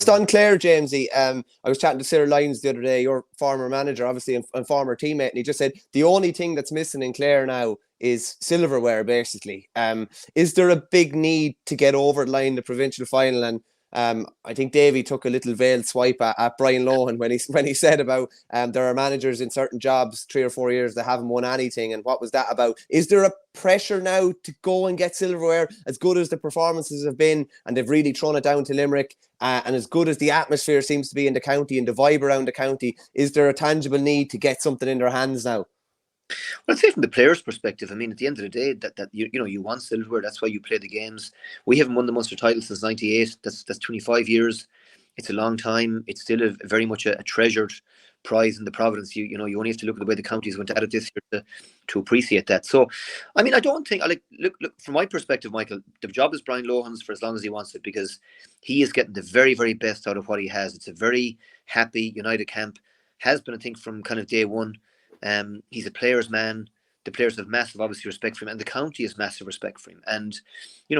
on Clare, Jamesie, I was chatting to Sarah Lyons the other day, your former manager, obviously, and former teammate, and he just said the only thing that's missing in Clare now is silverware, basically. Is there a big need to get over the line the provincial final? And I think Davy took a little veiled swipe at Brian Lohan when he said about there are managers in certain jobs 3 or 4 years that haven't won anything, and what was that about? Is there a pressure now to go and get silverware, as good as the performances have been, and they've really thrown it down to Limerick, and as good as the atmosphere seems to be in the county and the vibe around the county? Is there a tangible need to get something in their hands now? Well, I'd say from the players' perspective, I mean, at the end of the day, that you want silverware. That's why you play the games. We haven't won the Munster title since '98. That's 25 years. It's a long time. It's still very much a treasured prize in the province. You only have to look at the way the counties went at it this year to appreciate that. So, I mean, I don't think look from my perspective, Michael. The job is Brian Lohan's for as long as he wants it, because he is getting the very, very best out of what he has. It's a very happy, united camp. Has been, I think, from kind of day one. He's a player's man. The players have massive, obviously, respect for him, and the county has massive respect for him. And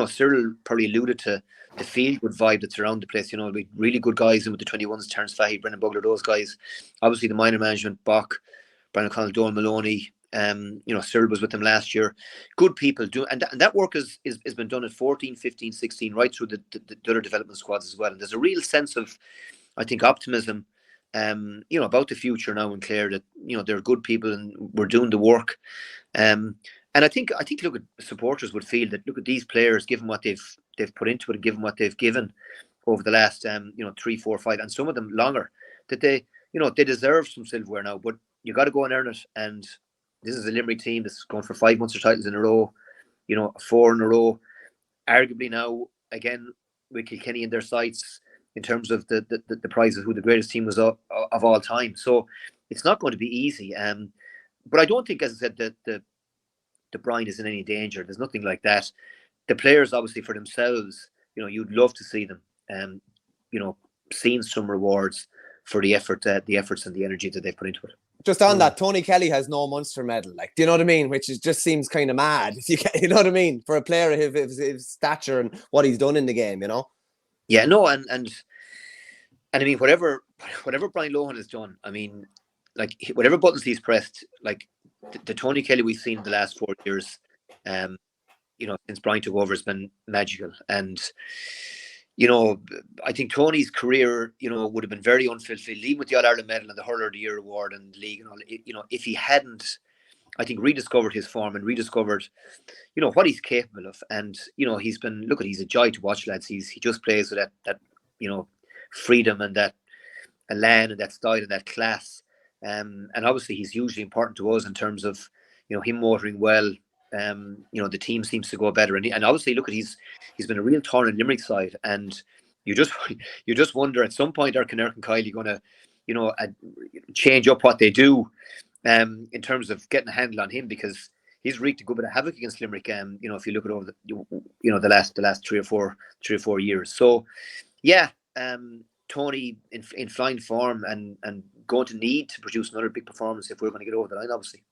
Cyril probably alluded to the feel-good vibe that's around the place. With really good guys in with the 21s, Terence Fahey, Brendan Bugler, those guys. Obviously, the minor management, Bach, Brian O'Connor, Donal Maloney. Cyril was with them last year. Good people do, and that work has been done at 14, 15, 16, right through the other development squads as well. And there's a real sense of, I think, optimism. About the future now in Clare, that they're good people and we're doing the work. And I think look, at supporters would feel that, look at these players, given what they've put into it and given what they've given over the last 3, 4, 5, and some of them longer, that they deserve some silverware now. But you got to go and earn it. And this is a Limerick team that's going for 5 Munster titles in a row, 4 in a row. Arguably now, again, with Kilkenny in their sights, in terms of the prize of who the greatest team was of all time. So it's not going to be easy. But I don't think, as I said, that the Brian is in any danger. There's nothing like that. The players, obviously, for themselves, you'd love to see them, seeing some rewards for the efforts and the energy that they've put into it. Just on that, Tony Kelly has no Munster medal. Like, do you know what I mean? Which just seems kind of mad. You know what I mean? For a player of his stature and what he's done in the game, Yeah, no, and I mean, whatever Brian Lohan has done, I mean, like, whatever buttons he's pressed, like the Tony Kelly we've seen in the last 4 years, since Brian took over, has been magical. And I think Tony's career, would have been very unfulfilled, even with the All-Ireland medal and the Hurler of the Year award and the league and all. If he hadn't, I think, rediscovered his form and rediscovered, what he's capable of. And he's been, he's a joy to watch, lads. He just plays with that freedom and that elan and that style and that class. And obviously he's hugely important to us in terms of, him motoring well. The team seems to go better. And obviously, he's been a real thorn in Limerick side. And you just wonder, at some point, are Kinnerk and Kiley going to, change up what they do in terms of getting a handle on him, because he's wreaked a good bit of havoc against Limerick. If you look at over the last 3 or 4 years. So yeah, Tony in fine form and going to need to produce another big performance if we're going to get over the line, obviously.